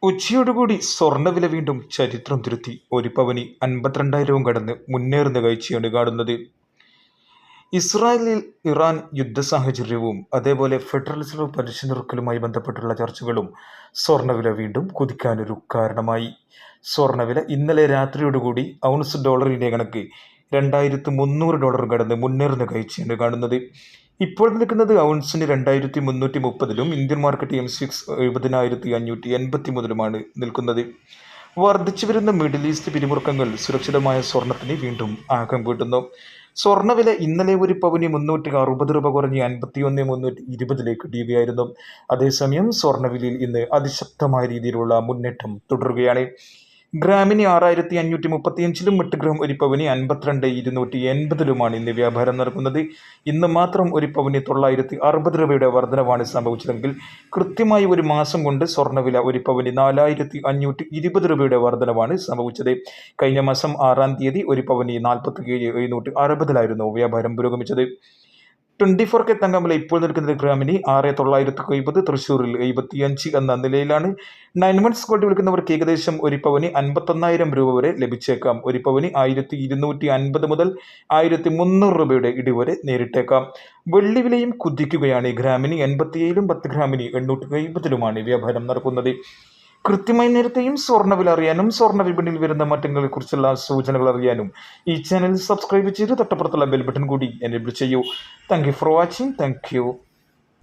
ഉച്ചയോടുകൂടി സ്വർണ്ണവില വീണ്ടും ചരിത്രം തിരുത്തി. ഒരു പവന് 52,000 കടന്ന് മുന്നേറുന്ന കാഴ്ചയാണ് കാണുന്നത്. ഇസ്രായേലിൽ ഇറാൻ യുദ്ധ സാഹചര്യവും അതേപോലെ ഫെഡറൽ റിസർവ് പലിശ നിരക്കലുമായി ബന്ധപ്പെട്ടുള്ള ചർച്ചകളും സ്വർണ്ണവില വീണ്ടും കുതിക്കാനൊരു കാരണമായി. സ്വർണ്ണവില ഇന്നലെ രാത്രിയോടുകൂടി ഔൺസ് ഡോളറിന്റെ കണക്ക് $2,300 കടന്ന് മുന്നേറുന്ന കാഴ്ചയാണ് കാണുന്നത്. ഇപ്പോൾ നിൽക്കുന്നത് ഔൺസിന് 2,330 ഇന്ത്യൻ മാർക്കറ്റ് M6 70,583 നിൽക്കുന്നത്. വർദ്ധിച്ചു വരുന്ന മിഡിൽ ഈസ്റ്റ് പിരിമുറുക്കങ്ങൾ സുരക്ഷിതമായ സ്വർണത്തിന് വീണ്ടും ആക്കം കൂട്ടുന്നു. സ്വർണ്ണവില ഇന്നലെ ഒരു പവന് 360 രൂപ കുറഞ്ഞ് 51,320 ഇടിയുകയായിരുന്നു. അതേസമയം സ്വർണ്ണവിലയിൽ ഇന്ന് അതിശക്തമായ രീതിയിലുള്ള മുന്നേറ്റം തുടരുകയാണ്. ഗ്രാമിന് 6,535 8 ഗ്രാം ഒരു പവന് 52,280 ഇന്ന് വ്യാപാരം നടക്കുന്നത്. ഇന്ന് മാത്രം ഒരു പവന് 960 രൂപയുടെ വർധനവാണ് സംഭവിച്ചതെങ്കിൽ കൃത്യമായി ഒരു മാസം കൊണ്ട് സ്വർണ്ണവില ഒരു പവന് 4,520 രൂപയുടെ വർധനവാണ് സംഭവിച്ചത്. കഴിഞ്ഞ മാസം 6-ാം തീയതി ഒരു പവന് 47,760 വ്യാപാരം പുരോഗമിച്ചത്. 24K തങ്കവില ഇപ്പോൾ നിൽക്കുന്നത് ഗ്രാമിന് 6,970, തൃശ്ശൂരിൽ 75 എന്ന നിലയിലാണ്. 9 months ഗോൾഡ് വിൽക്കുന്നവർക്ക് ഏകദേശം ഒരു പവന് 51,000 രൂപ വരെ ലഭിച്ചേക്കാം. ഒരു പവന് 1,250 മുതൽ 1,300 രൂപയുടെ ഇടിവരെ നേരിട്ടേക്കാം. വെള്ളി വിലയും കുതിക്കുകയാണ്. ഗ്രാമിന് 87, 10 ഗ്രാമിന് 850 വ്യാപാരം നടക്കുന്നത്. കൃത്യമായി നേരത്തെയും സ്വർണ്ണവില അറിയാനും സ്വർണ്ണ വിപണിയിൽ വരുന്ന മാറ്റങ്ങളെക്കുറിച്ചുള്ള സൂചനകൾ അറിയാനും ഈ ചാനൽ സബ്സ്ക്രൈബ് ചെയ്ത് തൊട്ടപ്പുറത്തുള്ള ബെൽ ബട്ടൺ കൂടി എനേബിൾ ചെയ്യൂ. Thank you for watching. Thank you.